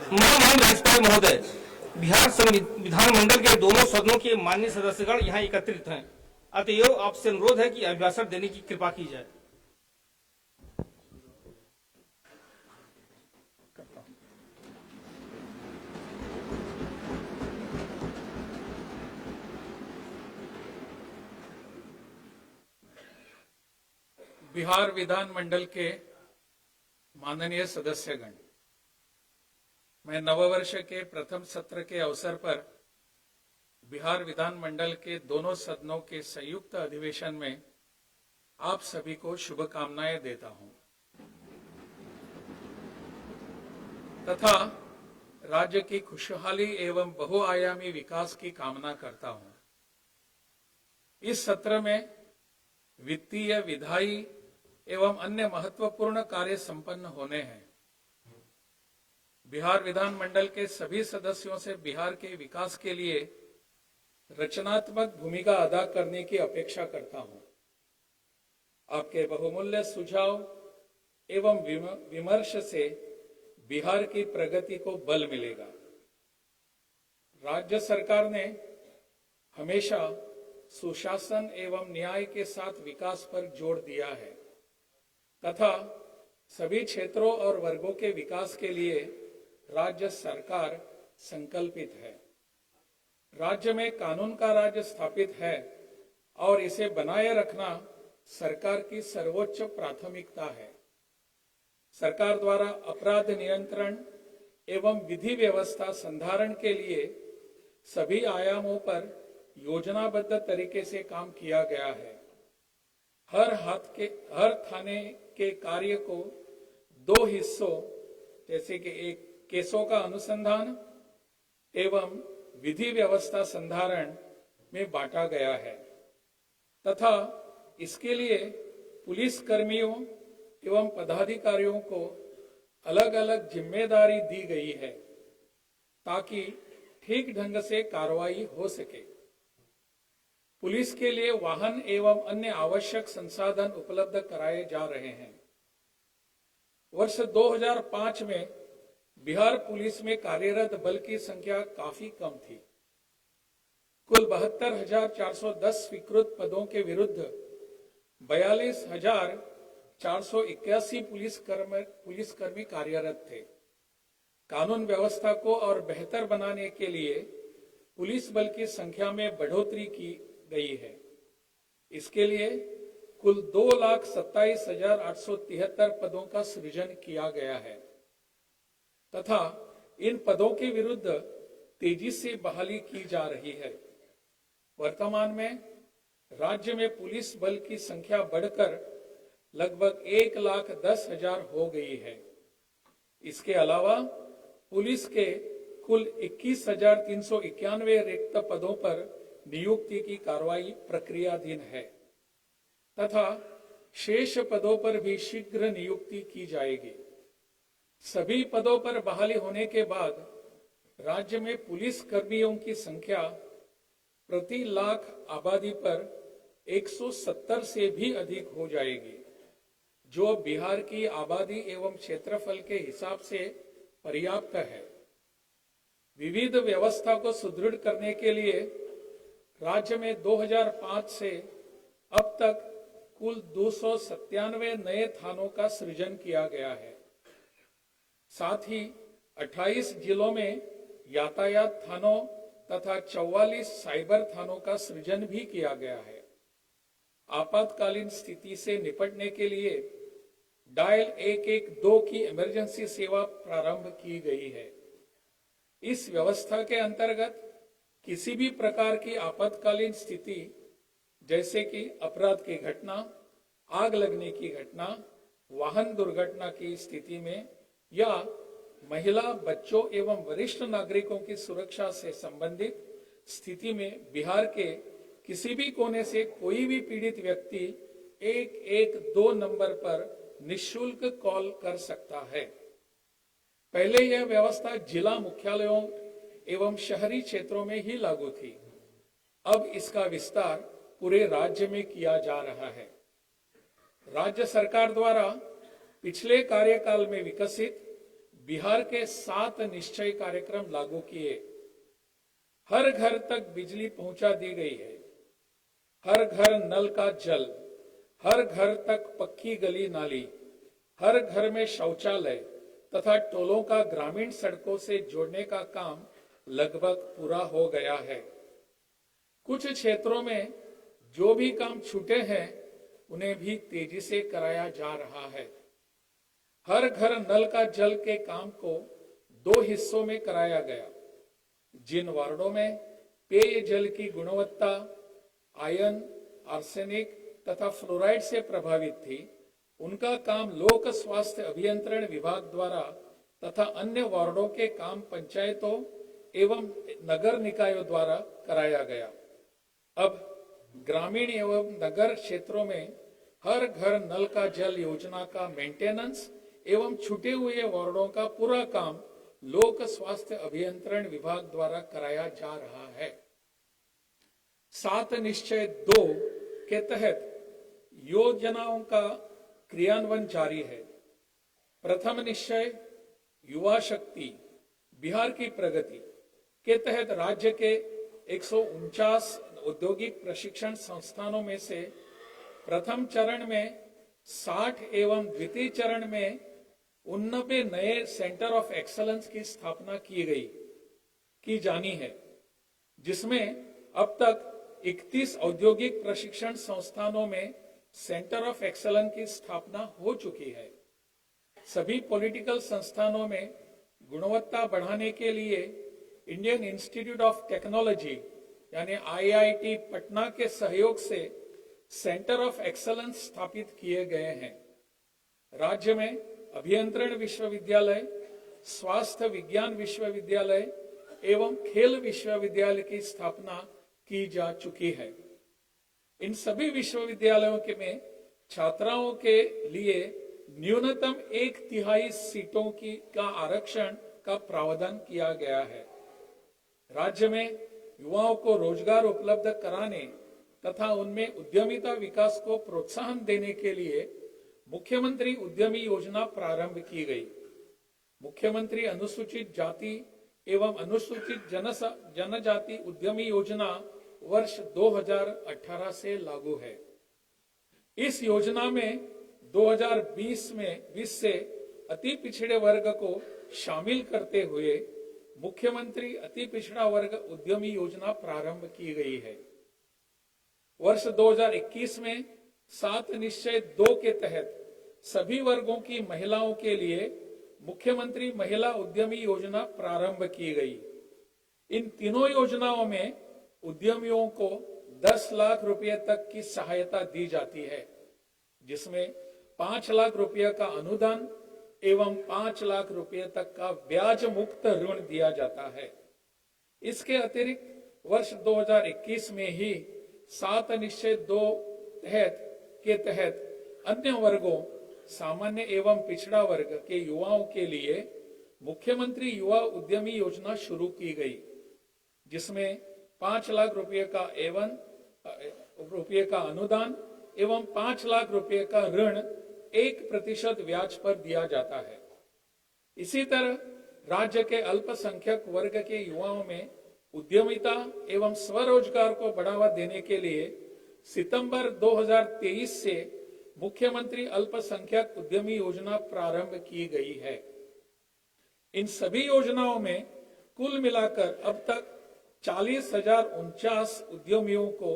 महामहिम राज्यपाल महोदय, बिहार विधानमंडल के दोनों सदनों के माननीय सदस्यगण यहाँ एकत्रित हैं। अतएव आपसे अनुरोध है कि अभिभाषण देने की कृपा की जाए। बिहार विधानमंडल के माननीय सदस्यगण, मैं नववर्ष के प्रथम सत्र के अवसर पर बिहार विधानमंडल के दोनों सदनों के संयुक्त अधिवेशन में आप सभी को शुभकामनाएं देता हूं तथा राज्य की खुशहाली एवं बहुआयामी विकास की कामना करता हूं। इस सत्र में वित्तीय, विधायी एवं अन्य महत्वपूर्ण कार्य संपन्न होने हैं। बिहार विधानमंडल के सभी सदस्यों से बिहार के विकास के लिए रचनात्मक भूमिका अदा करने की अपेक्षा करता हूं। आपके बहुमूल्य सुझाव एवं विमर्श से बिहार की प्रगति को बल मिलेगा। राज्य सरकार ने हमेशा सुशासन एवं न्याय के साथ विकास पर जोर दिया है तथा सभी क्षेत्रों और वर्गों के विकास के लिए राज्य सरकार संकल्पित है। राज्य में कानून का राज स्थापित है और इसे बनाए रखना सरकार की सर्वोच्च प्राथमिकता है। सरकार द्वारा अपराध नियंत्रण एवं विधि व्यवस्था संधारण के लिए सभी आयामों पर योजनाबद्ध तरीके से काम किया गया है। हर थाने के कार्य को दो हिस्सों जैसे कि एक केसों का अनुसंधान एवं विधि व्यवस्था संधारण में बांटा गया है तथा इसके लिए पुलिस कर्मियों एवं पदाधिकारियों को अलग अलग जिम्मेदारी दी गई है ताकि ठीक ढंग से कार्रवाई हो सके। पुलिस के लिए वाहन एवं अन्य आवश्यक संसाधन उपलब्ध कराए जा रहे हैं। वर्ष 2005 में बिहार पुलिस में कार्यरत बल की संख्या काफी कम थी। कुल 72,410 स्वीकृत पदों के विरुद्ध 42,481 पुलिसकर्मी कार्यरत थे। कानून व्यवस्था को और बेहतर बनाने के लिए पुलिस बल की संख्या में बढ़ोतरी की गई है। इसके लिए कुल 2,27,873 पदों का सृजन किया गया है तथा इन पदों के विरुद्ध तेजी से बहाली की जा रही है। वर्तमान में राज्य में पुलिस बल की संख्या बढ़कर लगभग 1,10,000 हो गई है। इसके अलावा पुलिस के कुल 21,391 रिक्त पदों पर नियुक्ति की कार्रवाई प्रक्रियाधीन है तथा शेष पदों पर भी शीघ्र नियुक्ति की जाएगी। सभी पदों पर बहाली होने के बाद राज्य में पुलिस कर्मियों की संख्या प्रति लाख आबादी पर 170 से भी अधिक हो जाएगी, जो बिहार की आबादी एवं क्षेत्रफल के हिसाब से पर्याप्त है। विविध व्यवस्था को सुदृढ़ करने के लिए राज्य में 2005 से अब तक कुल 297 नए थानों का सृजन किया गया है। साथ ही 28 जिलों में यातायात थानों तथा 44 साइबर थानों का सृजन भी किया गया है। आपातकालीन स्थिति से निपटने के लिए डायल 112 की इमरजेंसी सेवा प्रारंभ की गई है। इस व्यवस्था के अंतर्गत किसी भी प्रकार की आपातकालीन स्थिति जैसे कि अपराध की घटना, आग लगने की घटना, वाहन दुर्घटना की स्थिति में या महिला, बच्चों एवं वरिष्ठ नागरिकों की सुरक्षा से संबंधित स्थिति में बिहार के किसी भी कोने से कोई भी पीड़ित व्यक्ति 112 नंबर पर निःशुल्क कॉल कर सकता है। पहले यह व्यवस्था जिला मुख्यालयों एवं शहरी क्षेत्रों में ही लागू थी। अब इसका विस्तार पूरे राज्य में किया जा रहा है। राज्य सरकार द्वारा पिछले कार्यकाल में विकसित बिहार के 7 निश्चय कार्यक्रम लागू किए। हर घर तक बिजली पहुंचा दी गई है। हर घर नल का जल, हर घर तक पक्की गली नाली, हर घर में शौचालय तथा टोलों का ग्रामीण सड़कों से जोड़ने का काम लगभग पूरा हो गया है। कुछ क्षेत्रों में जो भी काम छूटे हैं उन्हें भी तेजी से कराया जा रहा है। हर घर नल का जल के काम को 2 हिस्सों में कराया गया। जिन वार्डों में पेयजल की गुणवत्ता आयरन, आर्सेनिक तथा फ्लोराइड से प्रभावित थी, उनका काम लोक स्वास्थ्य अभियंत्रण विभाग द्वारा तथा अन्य वार्डों के काम पंचायतों एवं नगर निकायों द्वारा कराया गया। अब ग्रामीण एवं नगर क्षेत्रों में हर घर नल का जल योजना का मेंटेनेंस एवं छूटे हुए वार्डों का पूरा काम लोक स्वास्थ्य अभियंत्रण विभाग द्वारा कराया जा रहा है। 7 निश्चय 2 के तहत योजनाओं का क्रियान्वयन जारी है। प्रथम निश्चय युवा शक्ति बिहार की प्रगति के तहत राज्य के 149 औद्योगिक प्रशिक्षण संस्थानों में से प्रथम चरण में 60 एवं द्वितीय चरण में 89 नए सेंटर ऑफ एक्सलेंस की स्थापना की जानी है, जिसमें अब तक 31 औद्योगिक प्रशिक्षण संस्थानों में सेंटर ऑफ एक्सलेंस की स्थापना हो चुकी है। सभी पॉलिटिकल संस्थानों में गुणवत्ता बढ़ाने के लिए इंडियन इंस्टीट्यूट ऑफ टेक्नोलॉजी यानी IIT पटना के सहयोग से सेंटर ऑफ एक्सलेंस स्थापित किए गए हैं। राज्य में अभियंत्रण विश्वविद्यालय, स्वास्थ्य विज्ञान विश्वविद्यालय एवं खेल विश्वविद्यालय की स्थापना की जा चुकी है। इन सभी विश्वविद्यालयों के में छात्राओं के लिए न्यूनतम 1/3 सीटों का आरक्षण का प्रावधान किया गया है। राज्य में युवाओं को रोजगार उपलब्ध कराने तथा उनमें उद्यमिता विकास को प्रोत्साहन देने के लिए मुख्यमंत्री उद्यमी योजना प्रारंभ की गई। मुख्यमंत्री अनुसूचित जाति एवं अनुसूचित जनजाति उद्यमी योजना वर्ष 2018 से लागू है। इस योजना में 2020 से अति पिछड़े वर्ग को शामिल करते हुए मुख्यमंत्री अति पिछड़ा वर्ग उद्यमी योजना प्रारंभ की गई है। वर्ष 2021 में 7 निश्चय 2 के तहत सभी वर्गों की महिलाओं के लिए मुख्यमंत्री महिला उद्यमी योजना प्रारंभ की गई। इन तीनों योजनाओं में उद्यमियों को 10 लाख रुपए तक की सहायता दी जाती है, जिसमें 5 लाख रुपए का अनुदान एवं 5 लाख रुपए तक का ब्याज मुक्त ऋण दिया जाता है। इसके अतिरिक्त वर्ष 2021 में ही 7 निश्चय 2 के तहत अन्य वर्गों सामान्य एवं पिछड़ा वर्ग के युवाओं के लिए मुख्यमंत्री युवा उद्यमी योजना शुरू की गई, जिसमें 5 लाख रुपए का अनुदान एवं 5 लाख रुपए का ऋण 1% ब्याज पर दिया जाता है। इसी तरह राज्य के अल्पसंख्यक वर्ग के युवाओं में उद्यमिता एवं स्वरोजगार को बढ़ावा देने के लिए सितंबर 2023 से मुख्यमंत्री अल्पसंख्यक उद्यमी योजना प्रारंभ की गई है। इन सभी योजनाओं में कुल मिलाकर अब तक 40,049 उद्यमियों को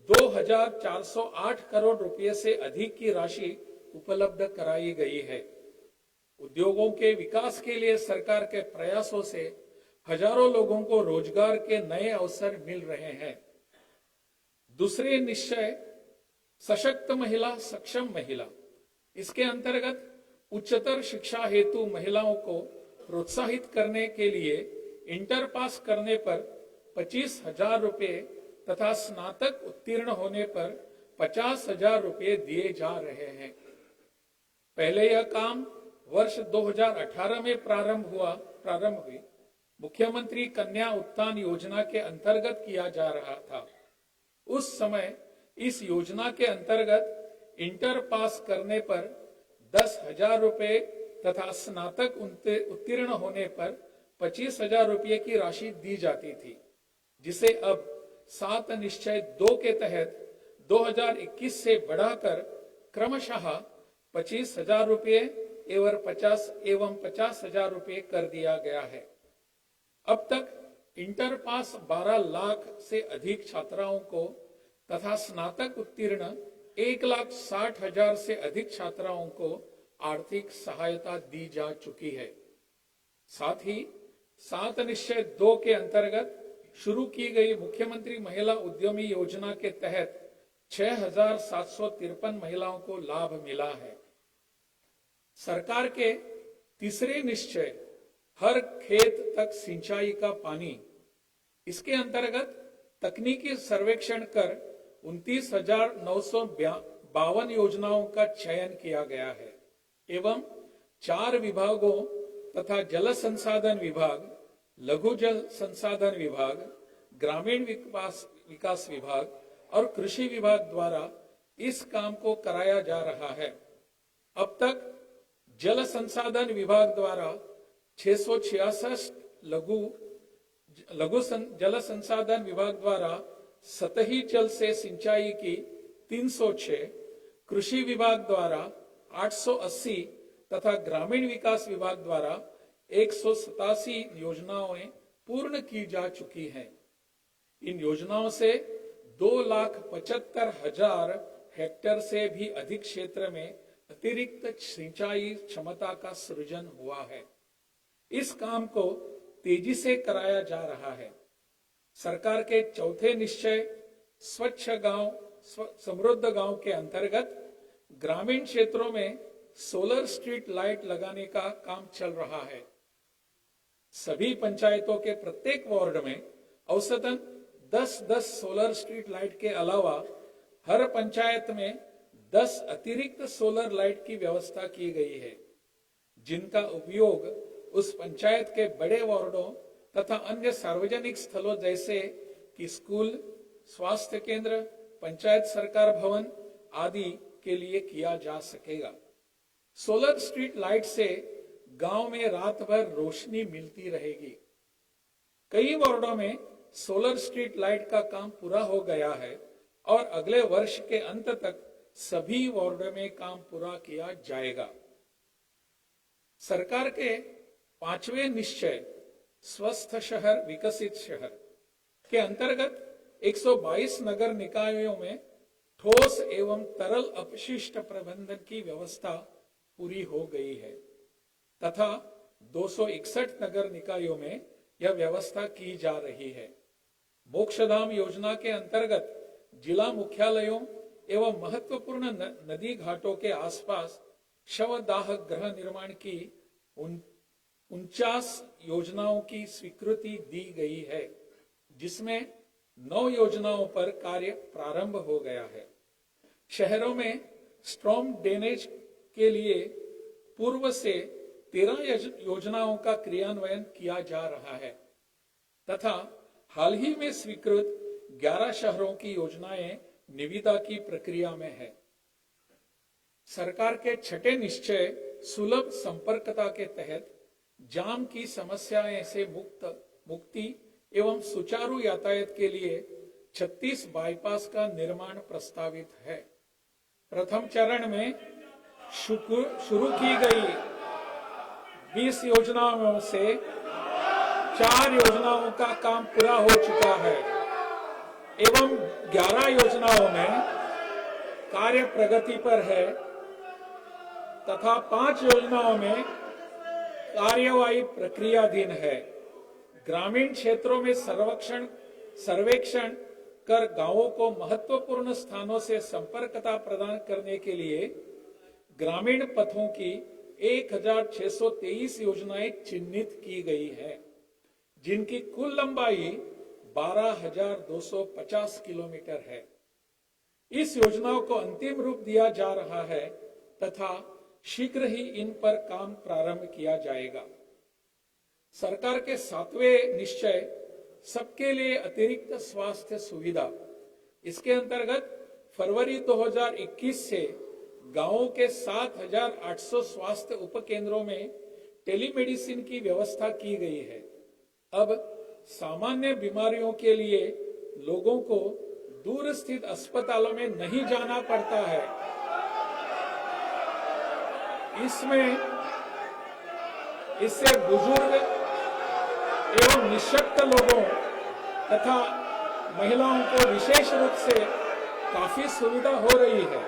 2,408 करोड़ रुपए से अधिक की राशि उपलब्ध कराई गई है। उद्योगों के विकास के लिए सरकार के प्रयासों से हजारों लोगों को रोजगार के नए अवसर मिल रहे हैं। दूसरे निश्चय सशक्त महिला, सक्षम महिला, इसके अंतर्गत उच्चतर शिक्षा हेतु महिलाओं को प्रोत्साहित करने के लिए इंटर पास करने पर 25,000 रुपए तथा स्नातक उत्तीर्ण होने पर 50,000 रुपए दिए जा रहे हैं। पहले यह काम वर्ष 2018 में प्रारंभ हुई मुख्यमंत्री कन्या उत्थान योजना के अंतर्गत किया जा रहा था। उस समय इस योजना के अंतर्गत इंटर पास करने पर 10,000 रुपए तथा स्नातक उत्तीर्ण होने पर 25,000 रुपये की राशि दी जाती थी, जिसे अब 7 निश्चय 2 के तहत 2021 से बढ़ाकर क्रमशः 25,000 रुपये एवं 50,000 रुपये कर दिया गया है। अब तक इंटर पास 12 लाख से अधिक छात्राओं को तथा स्नातक उत्तीर्ण 1,60,000 से अधिक छात्राओं को आर्थिक सहायता दी जा चुकी है। साथ ही 7 निश्चय 2 के अंतर्गत शुरू की गई मुख्यमंत्री महिला उद्यमी योजना के तहत 6,753 महिलाओं को लाभ मिला है। सरकार के तीसरे निश्चय हर खेत तक सिंचाई का पानी, इसके अंतर्गत तकनीकी सर्वेक्षण कर 29,952 योजनाओं का चयन किया गया है एवं 4 विभागों तथा जल संसाधन विभाग, लघु जल संसाधन विभाग, ग्रामीण विकास विभाग और कृषि विभाग द्वारा इस काम को कराया जा रहा है। अब तक जल संसाधन विभाग द्वारा 666, लघु जल संसाधन विभाग द्वारा सतही जल से सिंचाई की 306, कृषि विभाग द्वारा 880 तथा ग्रामीण विकास विभाग द्वारा 187 योजनाएं पूर्ण की जा चुकी हैं। इन योजनाओं से 2,75,000 हेक्टेयर से भी अधिक क्षेत्र में अतिरिक्त सिंचाई क्षमता का सृजन हुआ है। इस काम को तेजी से कराया जा रहा है। सरकार के चौथे निश्चय स्वच्छ गांव समृद्ध गांव के अंतर्गत ग्रामीण क्षेत्रों में सोलर स्ट्रीट लाइट लगाने का काम चल रहा है। सभी पंचायतों के प्रत्येक वार्ड में औसतन 10-10 सोलर स्ट्रीट लाइट के अलावा हर पंचायत में 10 अतिरिक्त सोलर लाइट की व्यवस्था की गई है, जिनका उपयोग उस पंचायत के बड़े वार्डों तथा अन्य सार्वजनिक स्थलों जैसे कि स्कूल, स्वास्थ्य केंद्र, पंचायत सरकार भवन आदि के लिए किया जा सकेगा। सोलर स्ट्रीट लाइट से गांव में रात भर रोशनी मिलती रहेगी। कई वार्डों में सोलर स्ट्रीट लाइट का काम पूरा हो गया है और अगले वर्ष के अंत तक सभी वार्डों में काम पूरा किया जाएगा। सरकार के 5वें निश्चय स्वस्थ शहर विकसित शहर के अंतर्गत 122 नगर निकायों में ठोस एवं तरल अपशिष्ट प्रबंधन की व्यवस्था पूरी हो गई है तथा 261 नगर निकायों में यह व्यवस्था की जा रही है। मोक्षधाम योजना के अंतर्गत जिला मुख्यालयों एवं महत्वपूर्ण नदी घाटों के आसपास शवदाह गृह निर्माण की 49 योजनाओं की स्वीकृति दी गई है, जिसमें 9 योजनाओं पर कार्य प्रारंभ हो गया है। शहरों में स्ट्रॉम ड्रेनेज के लिए पूर्व से 13 योजनाओं का क्रियान्वयन किया जा रहा है तथा हाल ही में स्वीकृत 11 शहरों की योजनाएं निविदा की प्रक्रिया में है। सरकार के छठे निश्चय सुलभ संपर्कता के तहत जाम की समस्याएं से मुक्ति एवं सुचारू यातायात के लिए 36 बाईपास का निर्माण प्रस्तावित है। प्रथम चरण में शुरू की गई 20 योजनाओं से 4 योजनाओं का काम पूरा हो चुका है एवं 11 योजनाओं में कार्य प्रगति पर है तथा 5 योजनाओं में कार्यवाही प्रक्रियाधीन है। ग्रामीण क्षेत्रों में सर्वेक्षण कर गांवों को महत्वपूर्ण स्थानों से संपर्कता प्रदान करने के लिए ग्रामीण पथों की 1,623 योजनाएं चिन्हित की गई है, जिनकी कुल लंबाई 12,250 किलोमीटर है। इस योजनाओं को अंतिम रूप दिया जा रहा है तथा शीघ्र ही इन पर काम प्रारंभ किया जाएगा। सरकार के 7वें निश्चय सबके लिए अतिरिक्त स्वास्थ्य सुविधा, इसके अंतर्गत फरवरी 2021 से गांवों के 7,800 स्वास्थ्य उपकेंद्रों में टेलीमेडिसिन की व्यवस्था की गई है। अब सामान्य बीमारियों के लिए लोगों को दूर स्थित अस्पतालों में नहीं जाना पड़ता है। इससे बुजुर्ग एवं निःशक्त लोगों तथा महिलाओं को विशेष रूप से काफी सुविधा हो रही है।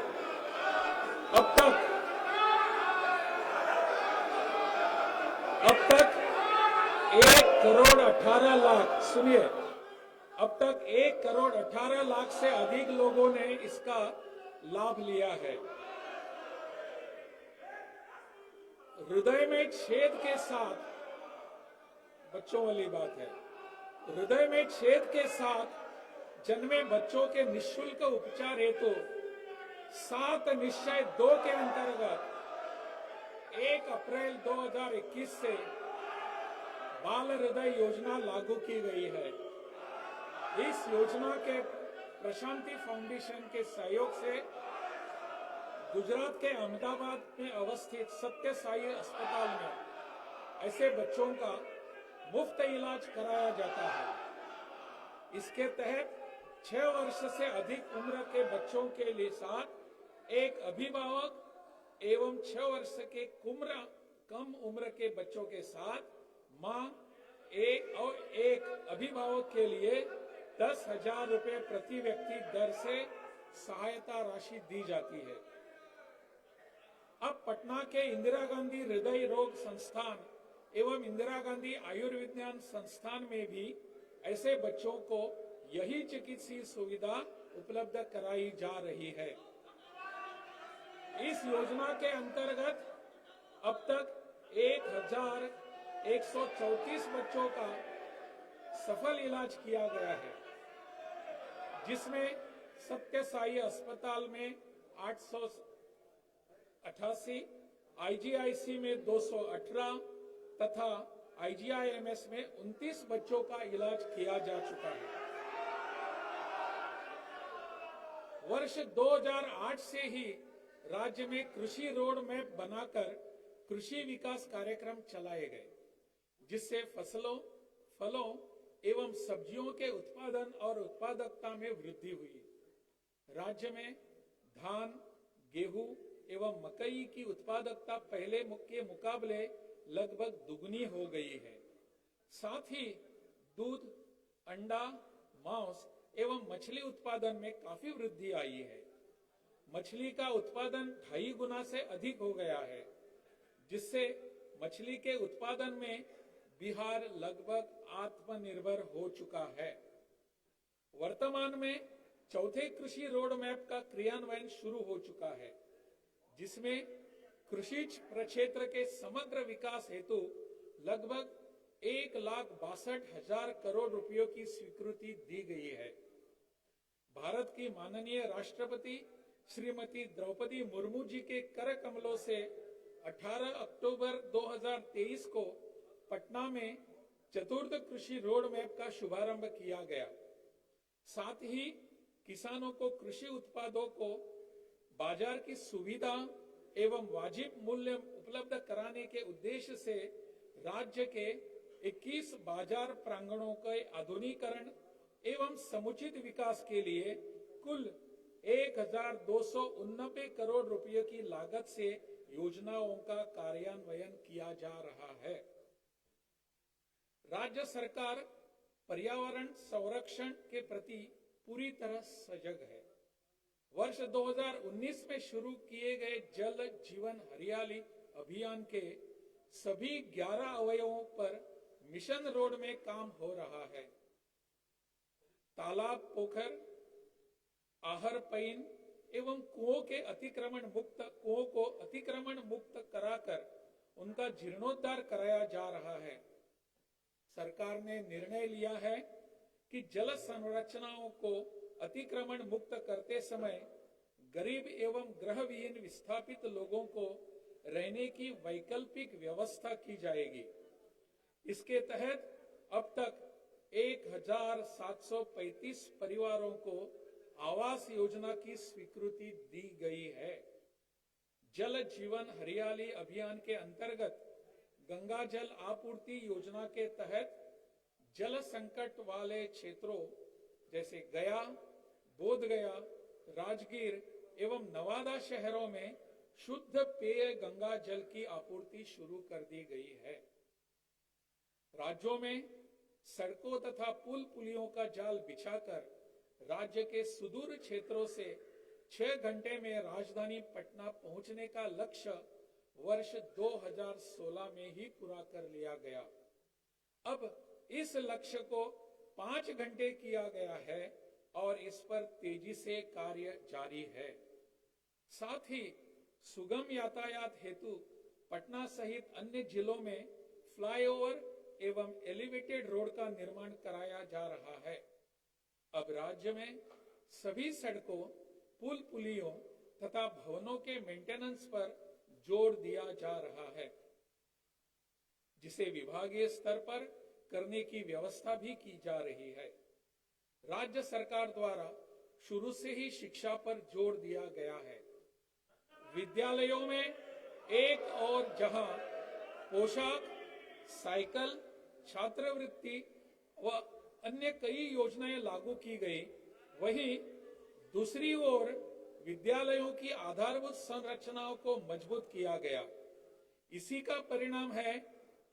अब तक 1,18,00,000 सुनिए, अब तक 1,18,00,000 से अधिक लोगों ने इसका लाभ लिया है। हृदय में छेद के साथ, बच्चों वाली बात है, हृदय में छेद के साथ जन्मे बच्चों के निःशुल्क उपचार हेतु 7 निश्चय 2 के अंतर्गत 1 अप्रैल 2021 से बाल हृदय योजना लागू की गई है। इस योजना के प्रशांति फाउंडेशन के सहयोग से गुजरात के अहमदाबाद में अवस्थित सत्य साई अस्पताल में ऐसे बच्चों का मुफ्त इलाज कराया जाता है। इसके तहत 6 वर्ष से अधिक उम्र के बच्चों के लिए साथ एक अभिभावक एवं 6 वर्ष के कम उम्र के बच्चों के साथ मां और एक अभिभावक के लिए 10,000 रुपए प्रति व्यक्ति दर से सहायता राशि दी जाती है। अब पटना के इंदिरा गांधी हृदय रोग संस्थान एवं इंदिरा गांधी आयुर्विज्ञान संस्थान में भी ऐसे बच्चों को यही चिकित्सीय सुविधा उपलब्ध कराई जा रही है। इस योजना के अंतर्गत अब तक 1,134 बच्चों का सफल इलाज किया गया है, जिसमें सत्य साई अस्पताल में 888, आईजीआईसी में 218 तथा आईजीआईएमएस में 29 बच्चों का इलाज किया जा चुका है। वर्ष 2008 से ही राज्य में कृषि रोड मैप बनाकर कृषि विकास कार्यक्रम चलाए गए, जिससे फसलों, फलों एवं सब्जियों के उत्पादन और उत्पादकता में वृद्धि हुई। राज्य में धान, गेहूं एवं मकई की उत्पादकता पहले के मुकाबले लगभग दुगनी हो गई है। साथ ही दूध, अंडा, मांस एवं मछली उत्पादन में काफी वृद्धि आई है। मछली का उत्पादन 2.5 गुना से अधिक हो गया है, जिससे मछली के उत्पादन में बिहार लगभग आत्मनिर्भर हो चुका है। वर्तमान में चौथे कृषि रोड मैप का क्रियान्वयन शुरू हो चुका है, जिसमें कृषि प्रक्षेत्र के समग्र विकास हेतु लगभग 1,62,000 करोड़ रुपयों की स्वीकृति दी गई है। भारत की माननीय राष्ट्रपति श्रीमती द्रौपदी मुर्मू जी के कर कमलों से 18 अक्टूबर 2023 को पटना में चतुर्थ कृषि रोड मैप का शुभारंभ किया गया। साथ ही किसानों को कृषि उत्पादों को बाजार की सुविधा एवं वाजिब मूल्य उपलब्ध कराने के उद्देश्य से राज्य के 21 बाजार प्रांगणों के आधुनिकीकरण एवं समुचित विकास के लिए कुल 1,289 करोड़ रुपए की लागत से योजनाओं का कार्यान्वयन किया जा रहा है। राज्य सरकार पर्यावरण संरक्षण के प्रति पूरी तरह सजग है। वर्ष 2019 में शुरू किए गए जल जीवन हरियाली अभियान के सभी 11 अवयवों पर मिशन रोड में काम हो रहा है। तालाब, पोखर, आहर, पईन एवं कुओं को अतिक्रमण मुक्त कराकर उनका जीर्णोद्धार कराया जा रहा है। सरकार ने निर्णय लिया है कि जल संरचनाओं को अतिक्रमण मुक्त करते समय गरीब एवं गृहविहीन विस्थापित लोगों को रहने की वैकल्पिक व्यवस्था की जाएगी। इसके तहत अब तक 1,735 परिवारों को आवास योजना की स्वीकृति दी गई है। जल जीवन हरियाली अभियान के अंतर्गत गंगा जल आपूर्ति योजना के तहत जल संकट वाले क्षेत्रों जैसे गया, बोध गया, राजगीर एवं नवादा शहरों में शुद्ध पेय गंगा जल की आपूर्ति शुरू कर दी गई है। राज्यों में सड़कों तथा पुल पुलियों का जाल बिछाकर राज्य के सुदूर क्षेत्रों से 6 घंटे में राजधानी पटना पहुंचने का लक्ष्य वर्ष 2016 में ही पूरा कर लिया गया। अब इस लक्ष्य को 5 घंटे किया गया है और इस पर तेजी से कार्य जारी है। साथ ही सुगम यातायात हेतु पटना सहित अन्य जिलों में फ्लाईओवर एवं एलिवेटेड रोड का निर्माण कराया जा रहा है। अब राज्य में सभी सड़कों, पुल पुलियों तथा भवनों के मेंटेनेंस पर जोर दिया जा रहा है, जिसे विभागीय स्तर पर करने की व्यवस्था भी की जा रही है। राज्य सरकार द्वारा शुरू से ही शिक्षा पर जोर दिया गया है। विद्यालयों में एक और जहां पोशाक, साइकिल, छात्रवृत्ति व अन्य कई योजनाएं लागू की गई, वहीं दूसरी ओर विद्यालयों की आधारभूत संरचनाओं को मजबूत किया गया। इसी का परिणाम है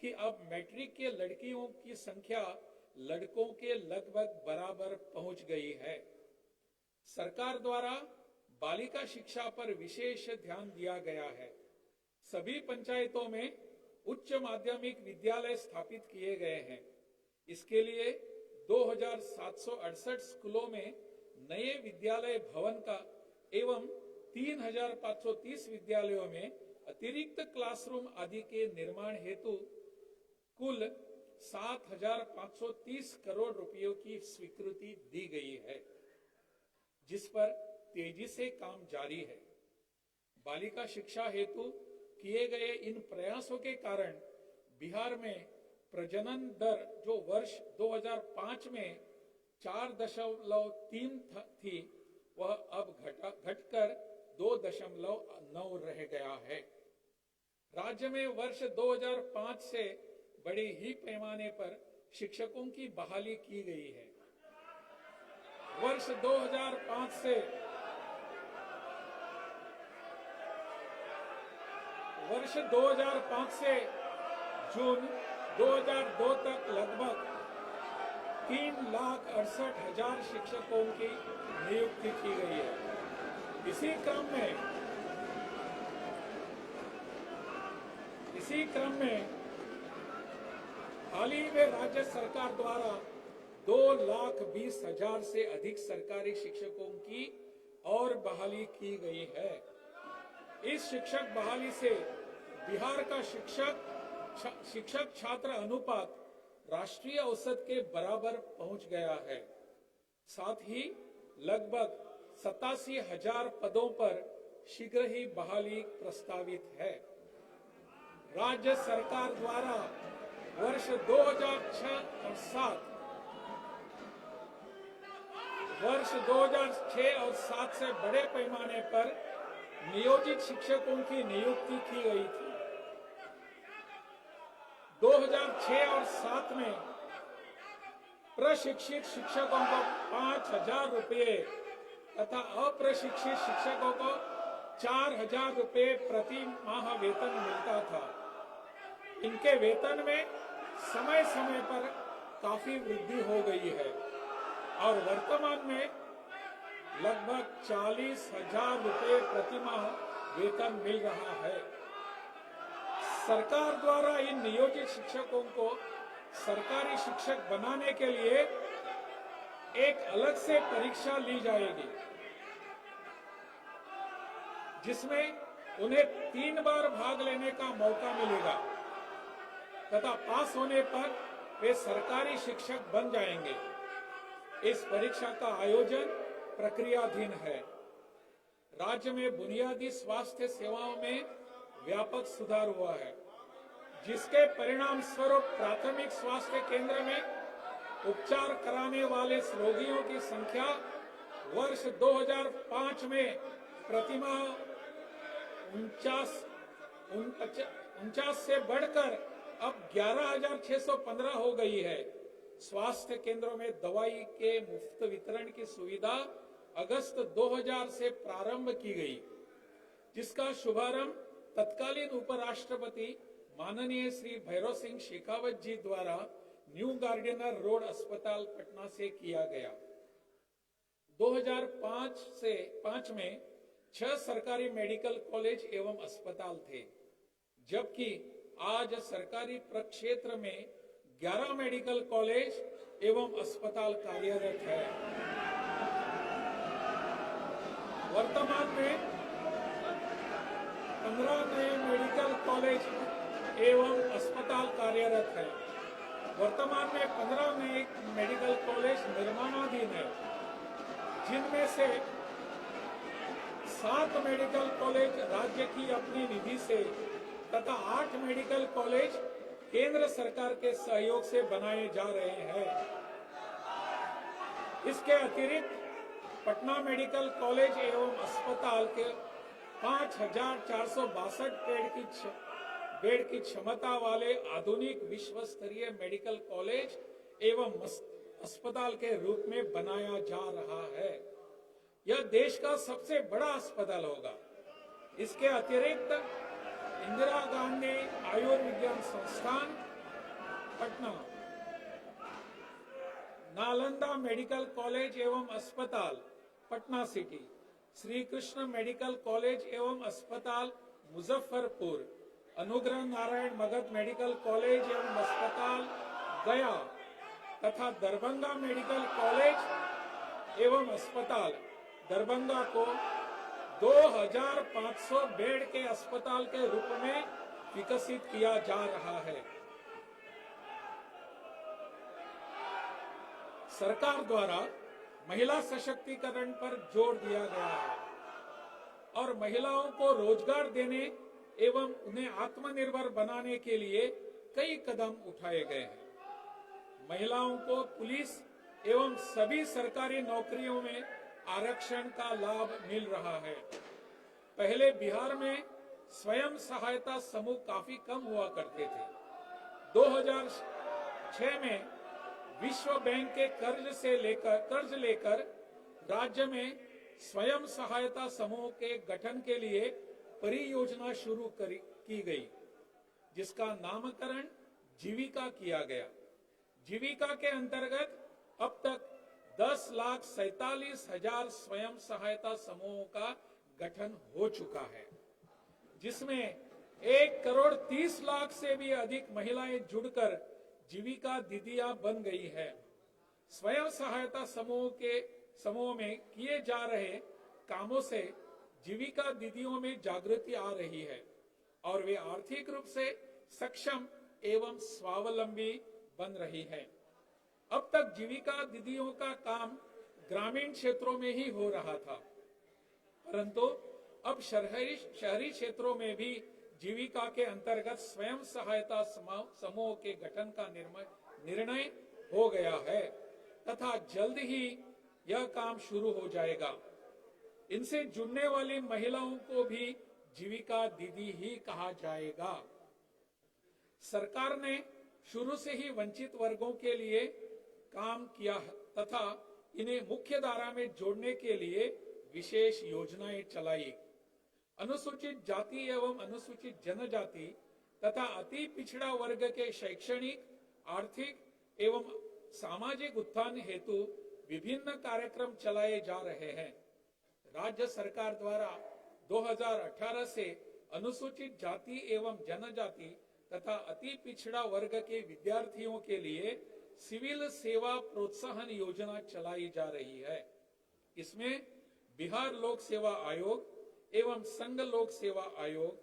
कि अब मैट्रिक के लड़कियों की संख्या लड़कों के लगभग बराबर पहुंच गई है। सरकार द्वारा बालिका शिक्षा पर विशेष ध्यान दिया गया है। सभी पंचायतों में उच्च माध्यमिक विद्यालय स्थापित किए गए हैं। इसके लिए 2768 स्कूलों में नए विद्यालय भवन का एवं 3530 विद्यालयों में अतिरिक्त क्लासरूम आदि के निर्माण हेतु कुल 7530 करोड़ रुपयों की स्वीकृति दी गई है, जिस पर तेजी से काम जारी है। बालिका शिक्षा हेतु किए गए इन प्रयासों के कारण बिहार में प्रजनन दर जो वर्ष 2005 में 4.3 थी, वह अब घटकर 2.9 रह गया है। राज्य में वर्ष 2005 से बड़े ही पैमाने पर शिक्षकों की बहाली की गई है। वर्ष 2005 से जून 2002 तक लगभग 3,68,000 शिक्षकों की नियुक्ति की गई है। इसी क्रम में हाल ही में राज्य सरकार द्वारा 2,20,000 से अधिक सरकारी शिक्षकों की और बहाली की गई है। इस शिक्षक बहाली से बिहार का शिक्षक छात्र अनुपात राष्ट्रीय औसत के बराबर पहुंच गया है। साथ ही लगभग 87,000 पदों पर शीघ्र ही बहाली प्रस्तावित है। राज्य सरकार द्वारा वर्ष 2006 और 7 से बड़े पैमाने पर नियोजित शिक्षकों की नियुक्ति की गई थी। 2006 और 7 में प्रशिक्षित शिक्षकों को 5,000 रुपये तथा अप्रशिक्षित शिक्षकों को 4,000 रुपये प्रति माह वेतन मिलता था। इनके वेतन में समय समय पर काफी वृद्धि हो गई है और वर्तमान में लगभग 40,000 रुपये प्रति माह वेतन मिल रहा है। सरकार द्वारा इन नियोजित शिक्षकों को सरकारी शिक्षक बनाने के लिए एक अलग से परीक्षा ली जाएगी, जिसमें उन्हें 3 बार भाग लेने का मौका मिलेगा तथा पास होने पर वे सरकारी शिक्षक बन जाएंगे। इस परीक्षा का आयोजन प्रक्रियाधीन है। राज्य में बुनियादी स्वास्थ्य सेवाओं में व्यापक सुधार हुआ है, जिसके परिणाम स्वरूप प्राथमिक स्वास्थ्य केंद्र में उपचार कराने वाले रोगियों की संख्या वर्ष 2005 में प्रतिमाह 49 से बढ़कर अब 11,615 हो गई है। स्वास्थ्य केंद्रों में दवाई के मुफ्त वितरण की सुविधा अगस्त 2000 से प्रारंभ की गई, जिसका शुभारंभ तत्कालीन उपराष्ट्रपति माननीय श्री भैरव सिंह शेखावत जी द्वारा न्यू गार्डिनर रोड अस्पताल पटना से किया गया। 2005 में 6 सरकारी मेडिकल कॉलेज एवं अस्पताल थे, जबकि आज सरकारी प्रक्षेत्र में 11 मेडिकल कॉलेज एवं अस्पताल कार्यरत है। वर्तमान में 15 नए मेडिकल कॉलेज एवं अस्पताल कार्यरत है। वर्तमान में 15 नए मेडिकल कॉलेज निर्माणाधीन है, जिनमें से 7 मेडिकल कॉलेज राज्य की अपनी निधि से तथा 8 मेडिकल कॉलेज केंद्र सरकार के सहयोग से बनाए जा रहे हैं। इसके अतिरिक्त पटना मेडिकल कॉलेज एवं अस्पताल के 5,462 बेड की क्षमता वाले आधुनिक विश्व स्तरीय मेडिकल कॉलेज एवं अस्पताल के रूप में बनाया जा रहा है। यह देश का सबसे बड़ा अस्पताल होगा। इसके अतिरिक्त इंदिरा गांधी आयुर्विज्ञान संस्थान पटना, नालंदा मेडिकल कॉलेज एवं अस्पताल Patna city, Shri Krishna medical college एवं अस्पताल मुजफ्फरपुर, अनुग्रह नारायण मगध मेडिकल कॉलेज एवं अस्पताल गया तथा दरभंगा मेडिकल कॉलेज एवं अस्पताल दरभंगा को 2,500 बेड के अस्पताल के रूप में विकसित किया जा रहा है। सरकार द्वारा महिला सशक्तिकरण पर जोर दिया गया है और महिलाओं को रोजगार देने एवं उन्हें आत्मनिर्भर बनाने के लिए कई कदम उठाए गए हैं। महिलाओं को पुलिस एवं सभी सरकारी नौकरियों में आरक्षण का लाभ मिल रहा है। पहले बिहार में स्वयं सहायता समूह काफी कम हुआ करते थे। 2006 में विश्व बैंक के कर्ज लेकर राज्य में स्वयं सहायता समूह के गठन के लिए परियोजना शुरू की गई, जिसका नामकरण जीविका किया गया। जीविका के अंतर्गत अब तक 10,47,000 स्वयं सहायता समूहों का गठन हो चुका है, जिसमें 1,30,00,000 से भी अधिक महिलाएं जुड़कर जीविका दीदियां बन गई है। स्वयं सहायता समूह में किए जा रहे कामों से जीविका दीदियों में जागृति आ रही है और वे आर्थिक रूप से सक्षम एवं स्वावलंबी बन रही है। अब तक जीविका दीदियों का काम ग्रामीण क्षेत्रों में ही हो रहा था, परंतु अब शहरी क्षेत्रों में भी जीविका के अंतर्गत स्वयं सहायता समूह के गठन का निर्णय हो गया है तथा जल्द ही यह काम शुरू हो जाएगा। इनसे जुड़ने वाली महिलाओं को भी जीविका दीदी ही कहा जाएगा। सरकार ने शुरू से ही वंचित वर्गों के लिए काम किया तथा इन्हें मुख्य धारा में जोड़ने के लिए विशेष योजनाएं चलाई। अनुसूचित जाति एवं अनुसूचित जनजाति तथा अति पिछड़ा वर्ग के शैक्षणिक, आर्थिक एवं सामाजिक उत्थान हेतु विभिन्न कार्यक्रम चलाए जा रहे हैं। राज्य सरकार द्वारा 2018 से अनुसूचित जाति एवं जनजाति तथा अति पिछड़ा वर्ग के विद्यार्थियों के लिए सिविल सेवा प्रोत्साहन योजना चलाई जा रही है। इसमें बिहार लोक सेवा आयोग एवं संघ लोक सेवा आयोग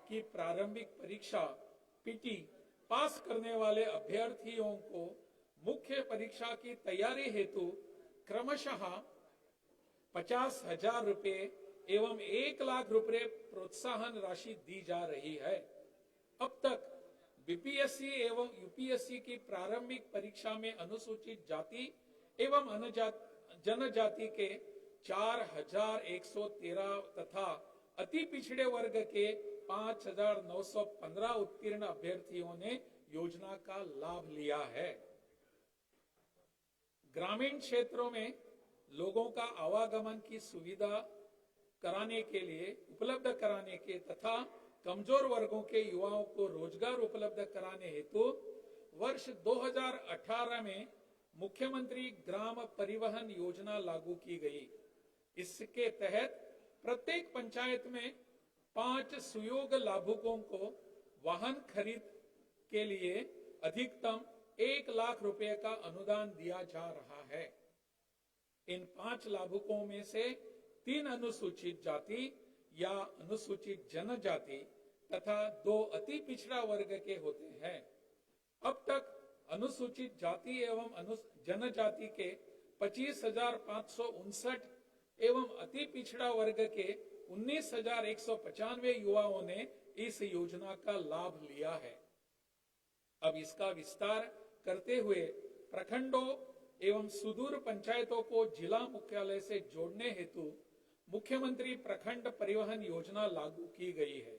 की प्रारंभिक परीक्षा पीटी पास करने वाले अभ्यर्थियों को मुख्य परीक्षा की तैयारी हेतु क्रमशः 50,000 रुपए एवं 1,00,000 रुपए प्रोत्साहन राशि दी जा रही है। अब तक बीपीएससी एवं यूपीएससी की प्रारंभिक परीक्षा में अनुसूचित जाति एवं जनजाति के 4,113 तथा अति पिछड़े वर्ग के 5,915 उत्तीर्ण अभ्यर्थियों ने योजना का लाभ लिया है। ग्रामीण क्षेत्रों में लोगों का आवागमन की सुविधा कराने के लिए उपलब्ध कराने के तथा कमजोर वर्गों के युवाओं को रोजगार उपलब्ध कराने हेतु वर्ष 2018 में मुख्यमंत्री ग्राम परिवहन योजना लागू की गई। इसके तहत प्रत्येक पंचायत में 5 सुयोग्य लाभुकों को वाहन खरीद के लिए अधिकतम 1 लाख रुपए का अनुदान दिया जा रहा है। इन 5 लाभुकों में से 3 अनुसूचित जाति या अनुसूचित जनजाति तथा 2 अति पिछड़ा वर्ग के होते हैं। अब तक अनुसूचित जाति एवं जनजाति के 25,559 एवं अति पिछड़ा वर्ग के 19,195 युवाओं ने इस योजना का लाभ लिया है। अब इसका विस्तार करते हुए प्रखंडों एवं सुदूर पंचायतों को जिला मुख्यालय से जोड़ने हेतु मुख्यमंत्री प्रखंड परिवहन योजना लागू की गई है।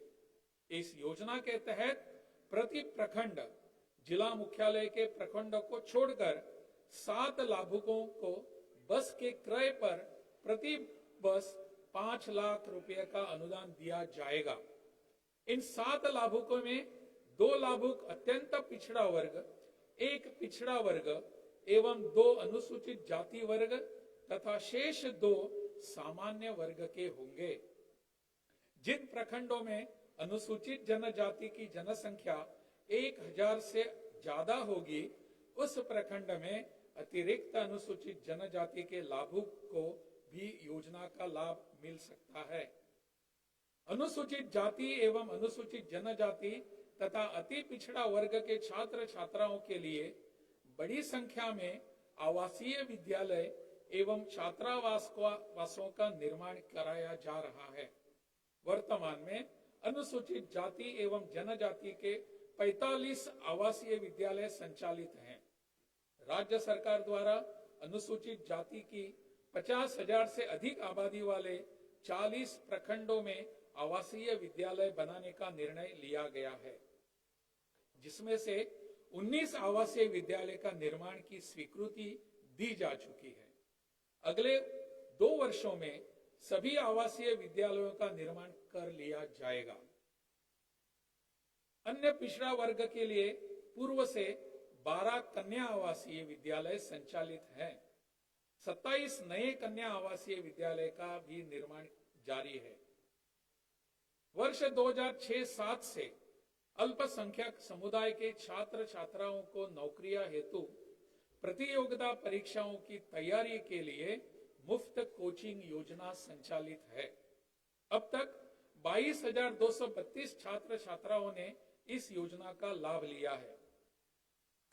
इस योजना के तहत प्रति प्रखंड जिला मुख्यालय के प्रखंड को छोड़कर 7 लाभुकों को बस के क्रय पर प्रति बस 5 लाख रुपए का अनुदान दिया जाएगा। इन 7 लाभुकों में 2 लाभुक अत्यंत पिछड़ा वर्ग, 1 पिछड़ा वर्ग एवं 2 अनुसूचित जाति वर्ग तथा शेष 2 सामान्य वर्ग के होंगे। जिन प्रखंडों में अनुसूचित जनजाति की जनसंख्या 1000 से ज्यादा होगी, उस प्रखंड में अतिरिक्त अनुसूचित जनजाति के लाभुक को भी योजना का लाभ मिल सकता है। अनुसूचित जाति एवं अनुसूचित जनजाति तथा अति पिछड़ा वर्ग के छात्र छात्राओं के लिए बड़ी संख्या में आवासीय विद्यालय एवं छात्रावासों का निर्माण कराया जा रहा है। वर्तमान में अनुसूचित जाति एवं जनजाति के 45 आवासीय विद्यालय संचालित हैं। राज्य सरकार द्वारा अनुसूचित जाति की 50,000 से अधिक आबादी वाले 40 प्रखंडों में आवासीय विद्यालय बनाने का निर्णय लिया गया है, जिसमें से 19 आवासीय विद्यालय का निर्माण की स्वीकृति दी जा चुकी है। अगले 2 वर्षों में सभी आवासीय विद्यालयों का निर्माण कर लिया जाएगा। अन्य पिछड़ा वर्ग के लिए पूर्व से 12 कन्या आवासीय विद्यालय संचालित हैं। 27 नए कन्या आवासीय विद्यालय का भी निर्माण जारी है। वर्ष 2006-07 से अल्पसंख्यक समुदाय के छात्र छात्राओं को नौकरियां हेतु प्रतियोगिता परीक्षाओं की तैयारी के लिए मुफ्त कोचिंग योजना संचालित है। अब तक 22,232 छात्र छात्राओं ने इस योजना का लाभ लिया है।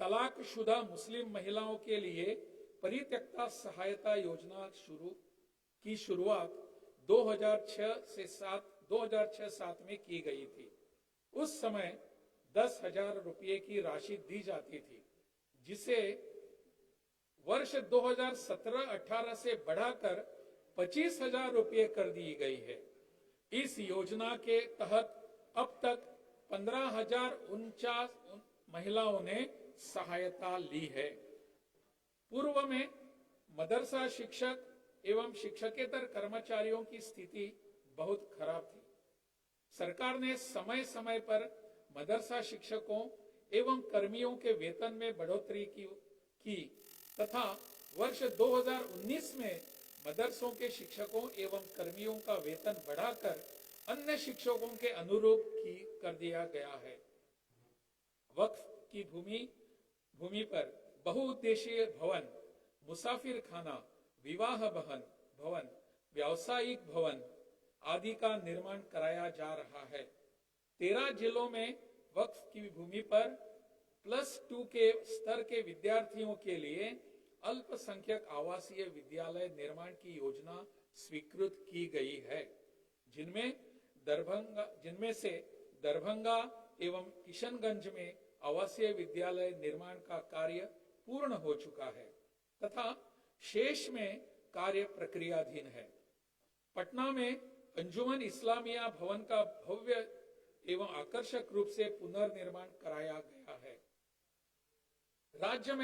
तलाकशुदा मुस्लिम महिलाओं के लिए परित्यक्ता सहायता योजना की शुरुआत 2006-07 में की गई थी। उस समय 10,000 रुपये की राशि दी जाती थी, जिसे वर्ष 2017-18 से बढ़ाकर 25,000 रुपये कर दी गई है। इस योजना के तहत अब तक 15,049 महिलाओं ने सहायता ली है। पूर्व में मदरसा शिक्षक एवं शिक्षकेतर कर्मचारियों की स्थिति बहुत खराब थी। सरकार ने समय समय पर मदरसा शिक्षकों एवं कर्मियों के वेतन में बढ़ोतरी की तथा वर्ष 2019 में मदरसों के शिक्षकों एवं कर्मियों का वेतन बढ़ाकर अन्य शिक्षकों के अनुरूप कर दिया गया है। वक्फ की भूमि पर बहुउद्देशीय भवन, मुसाफिर खाना, विवाह भवन, व्यावसायिक भवन आदि का निर्माण कराया जा रहा है। 13 जिलों में वक्फ की भूमि पर +2 के स्तर के विद्यार्थियों के लिए अल्पसंख्यक आवासीय विद्यालय निर्माण की योजना स्वीकृत की गई है, जिनमें से दरभंगा एवं किशनगंज में आवासीय विद्यालय निर्माण का कार्य पूर्ण हो चुका है तथा शेष में कार्य प्रक्रियाधीन है। पटना में अंजुमन इस्लामिया भवन का भव्य एवं आकर्षक रूप से पुनर्निर्माण कराया गया है। राज्य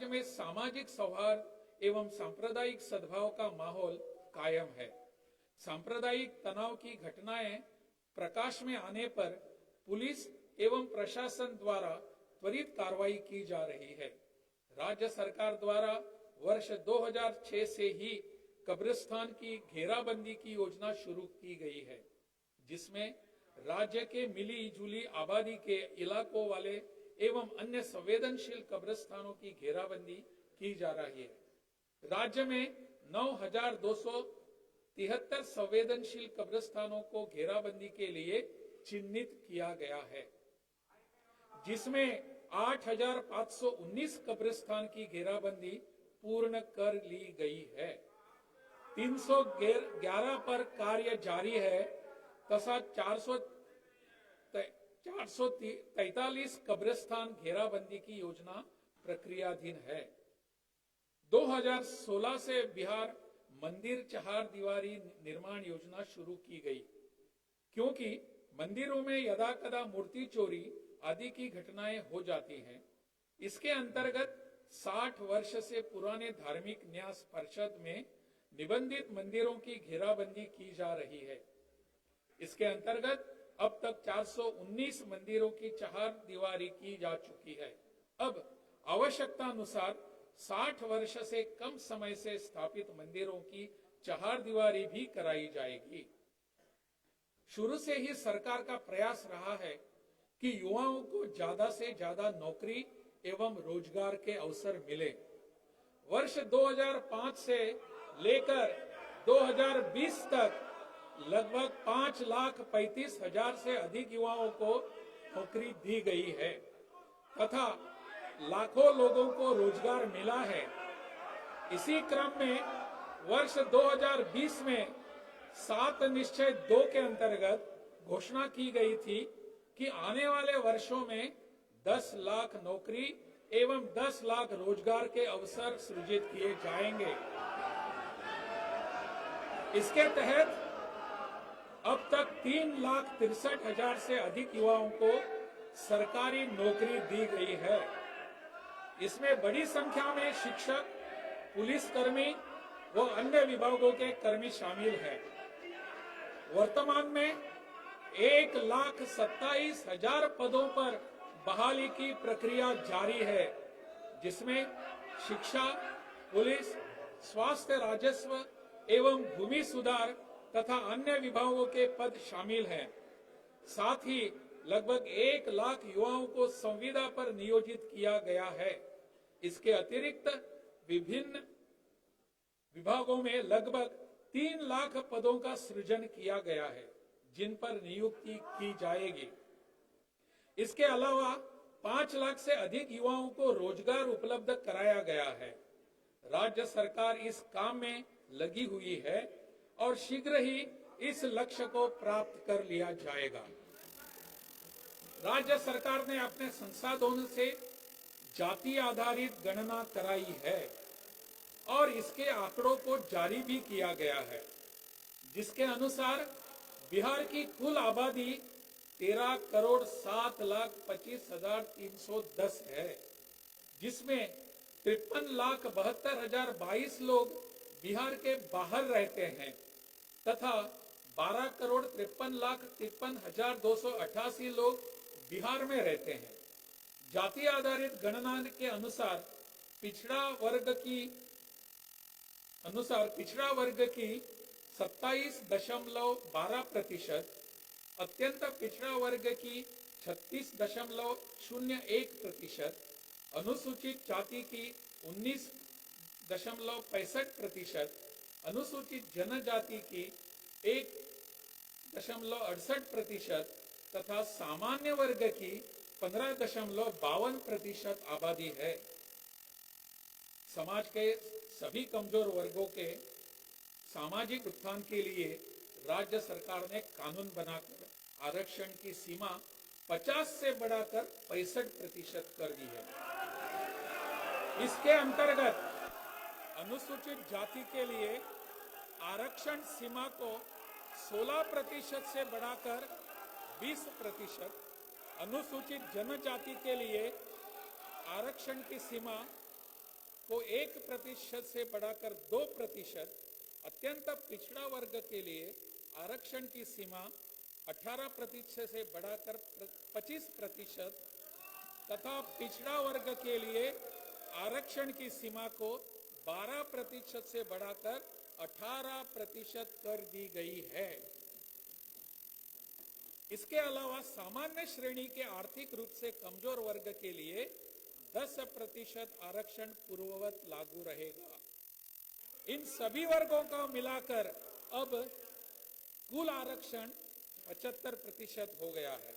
में सामाजिक सौहार्द एवं सांप्रदायिक सद्भाव का माहौल कायम है। सांप्रदायिक तनाव की घटनाएं प्रकाश में आने पर पुलिस एवं प्रशासन द्वारा त्वरित कार्रवाई की जा रही है। राज्य सरकार द्वारा वर्ष 2006 से ही कब्रिस्तान की घेराबंदी की योजना शुरू की गई है, जिसमें राज्य के मिली जुली आबादी के इलाकों वाले एवं अन्य संवेदनशील कब्रिस्तानों की घेराबंदी की जा रही है। राज्य में 9,273 संवेदनशील कब्रिस्तानों को घेराबंदी के लिए चिन्हित किया गया है, जिसमें 8,519 कब्रिस्तान की घेराबंदी पूर्ण कर ली गई है। 311 पर कार्य जारी है तथा 443 कब्रिस्तान घेराबंदी की योजना प्रक्रियाधीन है। 2016 से बिहार मंदिर चहार दीवारी निर्माण योजना शुरू की गई, क्योंकि मंदिरों में यदाकदा मूर्ति चोरी आदि की घटनाएं हो जाती हैं। इसके अंतर्गत 60 वर्ष से पुराने धार्मिक न्यास परिषद में निबंधित मंदिरों की घेराबंदी की जा रही है। इसके अंतर्गत अब तक 419 मंदिरों की चहार दीवारी की जा चुकी है। अब आवश्यकता अनुसार 60 वर्ष से कम समय से स्थापित मंदिरों की चहार दीवारी भी कराई जाएगी। शुरू से ही सरकार का प्रयास रहा है कि युवाओं को ज्यादा से ज्यादा नौकरी एवं रोजगार के अवसर मिले। वर्ष 2005 से लेकर 2020 तक लगभग 5,35,000 से अधिक युवाओं को नौकरी दी गई है तथा लाखों लोगों को रोजगार मिला है। इसी क्रम में वर्ष 2020 में 7 निश्चय 2 के अंतर्गत घोषणा की गई थी कि आने वाले वर्षों में 10 लाख नौकरी एवं 10 लाख रोजगार के अवसर सृजित किए जाएंगे। इसके तहत अब तक 3,63,000 से अधिक युवाओं को सरकारी नौकरी दी गई है। इसमें बड़ी संख्या में शिक्षक, पुलिसकर्मी व अन्य विभागों के कर्मी शामिल हैं। वर्तमान में 1,27,000 पदों पर बहाली की प्रक्रिया जारी है, जिसमें शिक्षा, पुलिस, स्वास्थ्य, राजस्व एवं भूमि सुधार तथा अन्य विभागों के पद शामिल हैं। साथ ही लगभग 1 लाख युवाओं को संविदा पर नियोजित किया गया है। इसके अतिरिक्त विभिन्न विभागों में लगभग 3 लाख पदों का सृजन किया गया है, जिन पर नियुक्ति की जाएगी। इसके अलावा 5 लाख से अधिक युवाओं को रोजगार उपलब्ध कराया गया है। राज्य सरकार इस काम में लगी हुई है और शीघ्र ही इस लक्ष्य को प्राप्त कर लिया जाएगा। राज्य सरकार ने अपने संसाधनों से जाति आधारित गणना कराई है और इसके आंकड़ों को जारी भी किया गया है, जिसके अनुसार बिहार की कुल आबादी 13,07,25,310 है, जिसमें 53,72,022 लोग बिहार के बाहर रहते हैं तथा 12,53,53,288 लोग बिहार में रहते हैं। जाति आधारित गणना के अनुसार पिछड़ा वर्ग की 27.12%, अत्यंत पिछड़ा वर्ग की 36.01%, अनुसूचित जाति की 19.65%, अनुसूचित जनजाति की 1.68% तथा सामान्य वर्ग की 15.52% आबादी है। समाज के सभी कमजोर वर्गों के सामाजिक उत्थान के लिए राज्य सरकार ने कानून बनाकर आरक्षण की सीमा 50 से बढ़ाकर 65% कर दी है। इसके अंतर्गत अनुसूचित जाति के लिए आरक्षण सीमा को 16% से बढ़ाकर 20%, अनुसूचित जनजाति के लिए आरक्षण की सीमा को 1% से बढ़ाकर 2%, अत्यंत पिछड़ा वर्ग के लिए आरक्षण की सीमा 18% से बढ़ाकर 25% तथा पिछड़ा वर्ग के लिए आरक्षण की सीमा को 12% से बढ़ाकर 18% कर दी गई है। इसके अलावा सामान्य श्रेणी के आर्थिक रूप से कमजोर वर्ग के लिए 10% आरक्षण पूर्ववत लागू रहेगा। इन सभी वर्गों का मिलाकर अब कुल आरक्षण 75% हो गया है।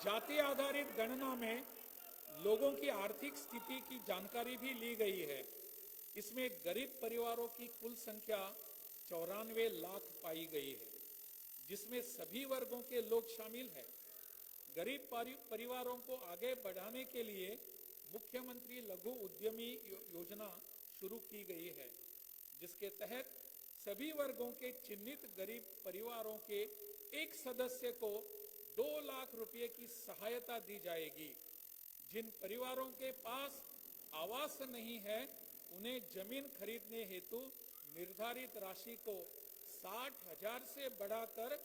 जाति आधारित गणना में लोगों की आर्थिक स्थिति की जानकारी भी ली गई है। इसमें गरीब परिवारों की कुल संख्या 94 लाख पाई गई है, जिसमें सभी वर्गों के लोग शामिल हैं। गरीब परिवारों को आगे बढ़ाने के लिए मुख्यमंत्री लघु उद्यमी योजना शुरू की गई है, जिसके तहत सभी वर्गों के चिन्हित गरीब परिवारों के एक सदस्य को 2 लाख रुपए की सहायता दी जाएगी। जिन परिवारों के पास आवास नहीं है, उन्हें जमीन खरीदने हेतु निर्धारित राशि को 60,000 से बढ़ाकर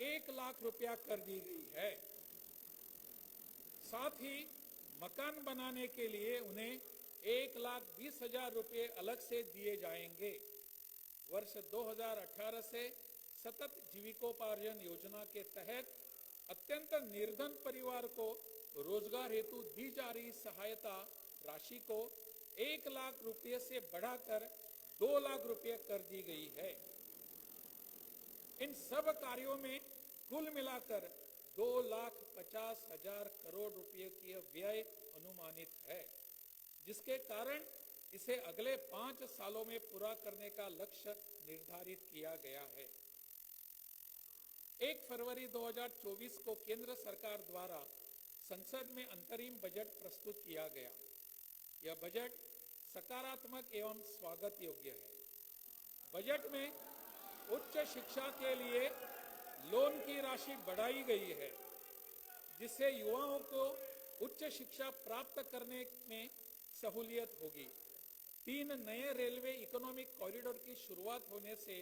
1 लाख रुपया कर दी गई है। साथ ही मकान बनाने के लिए उन्हें 1,20,000 रुपये अलग से दिए जाएंगे। वर्ष 2018 से सतत जीविकोपार्जन योजना के तहत अत्यंत निर्धन परिवार को रोजगार हेतु दी जा रही सहायता राशि को 1 लाख रुपये से बढ़ाकर 2 लाख रुपये कर दी गई है। इन सब कार्यों में कुल मिलाकर 2,50,000 करोड़ रुपए की व्यय अनुमानित है, जिसके कारण इसे अगले 5 सालों में पूरा करने का लक्ष्य निर्धारित किया गया है। 1 फरवरी 2024 को केंद्र सरकार द्वारा संसद में अंतरिम बजट प्रस्तुत किया गया। यह बजट सकारात्मक एवं स्वागत योग्य है। बजट में उच्च शिक्षा के लिए लोन की राशि बढ़ाई गई है, जिससे युवाओं को उच्च शिक्षा प्राप्त करने में सहूलियत होगी। 3 नए रेलवे इकोनॉमिक कॉरिडोर की शुरुआत होने से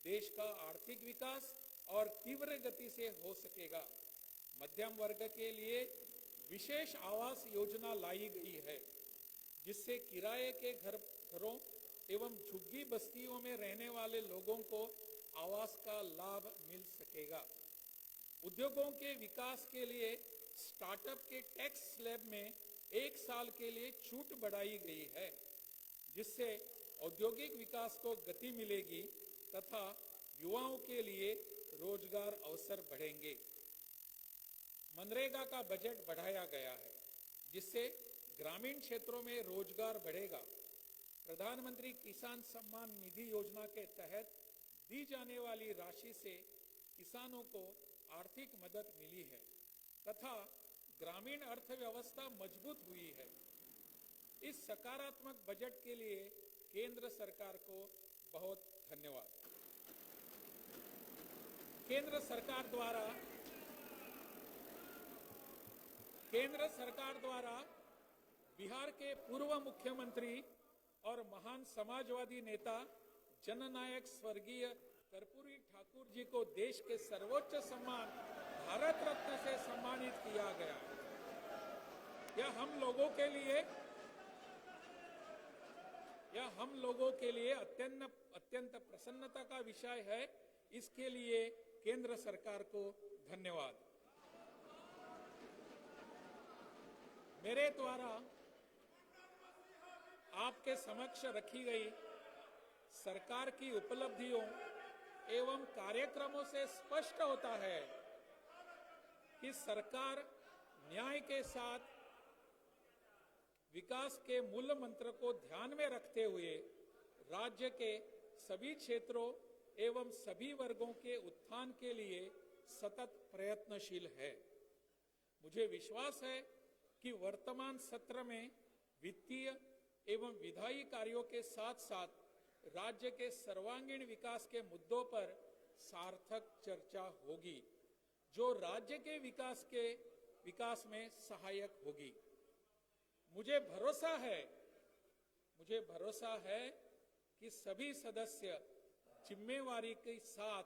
देश का आर्थिक विकास और तीव्र गति से हो सकेगा। मध्यम वर्ग के लिए विशेष आवास योजना लाई गई है, जिससे किराए के घरों एवं झुग्गी बस्तियों में रहने वाले लोगों को आवास का लाभ मिल सकेगा। उद्योगों के विकास के लिए स्टार्टअप के टैक्स स्लैब में 1 साल के लिए छूट बढ़ाई गई है, जिससे औद्योगिक विकास को गति मिलेगी तथा युवाओं के लिए रोजगार अवसर बढ़ेंगे। मनरेगा का बजट बढ़ाया गया है, जिससे ग्रामीण क्षेत्रों में रोजगार बढ़ेगा। प्रधानमंत्री किसान सम्मान निधि योजना के तहत दी जाने वाली राशि से किसानों को आर्थिक मदद मिली है तथा ग्रामीण अर्थव्यवस्था मजबूत हुई है। इस सकारात्मक बजट के लिए केंद्र सरकार को बहुत धन्यवाद। केंद्र सरकार द्वारा बिहार के पूर्व मुख्यमंत्री और महान समाजवादी नेता जननायक स्वर्गीय कर्पूरी ठाकुर जी को देश के सर्वोच्च सम्मान भारत रत्न से सम्मानित किया गया। यह हम लोगों के लिए अत्यंत प्रसन्नता का विषय है। इसके लिए केंद्र सरकार को धन्यवाद। मेरे द्वारा आपके समक्ष रखी गई सरकार की उपलब्धियों एवं कार्यक्रमों से स्पष्ट होता है कि सरकार न्याय के साथ विकास के मूल मंत्र को ध्यान में रखते हुए राज्य के सभी क्षेत्रों एवं सभी वर्गों के उत्थान के लिए सतत प्रयत्नशील है। मुझे विश्वास है कि वर्तमान सत्र में वित्तीय एवं विधायी कार्यों के साथ साथ राज्य के सर्वांगीण विकास के मुद्दों पर सार्थक चर्चा होगी, जो राज्य के विकास में सहायक होगी। मुझे भरोसा है कि सभी सदस्य जिम्मेवारी के साथ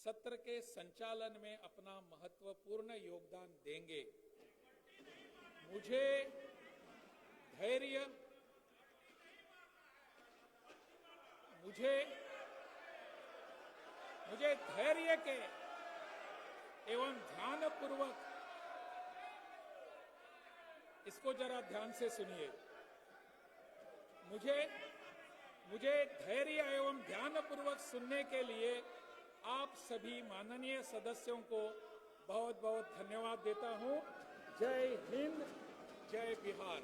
सत्र के संचालन में अपना महत्वपूर्ण योगदान देंगे। मुझे धैर्य के एवं ध्यानपूर्वक, इसको जरा ध्यान से सुनिए, मुझे धैर्य एवं ध्यानपूर्वक सुनने के लिए आप सभी माननीय सदस्यों को बहुत बहुत धन्यवाद देता हूं। जय हिंद, जय बिहार।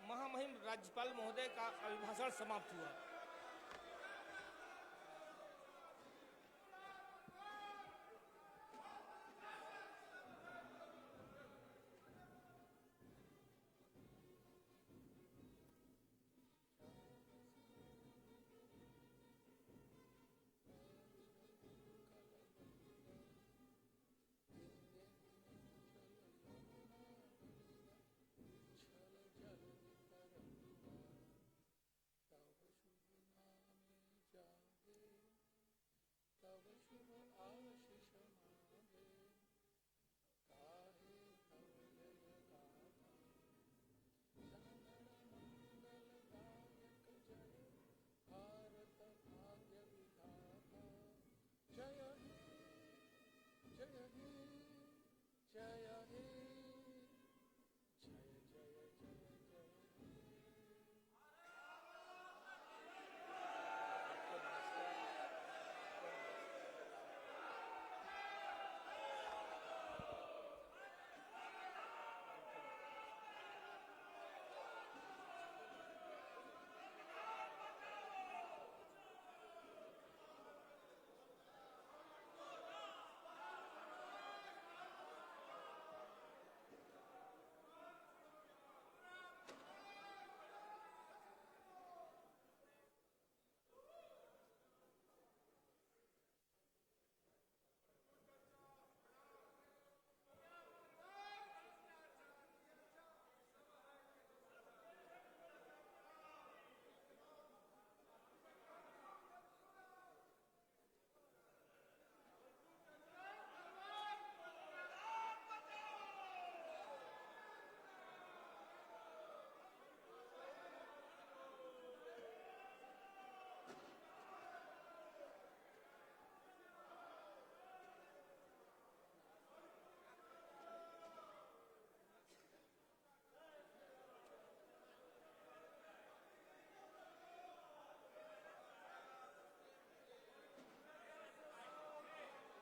महामहिम राज्यपाल महोदय का अभिभाषण समाप्त हुआ।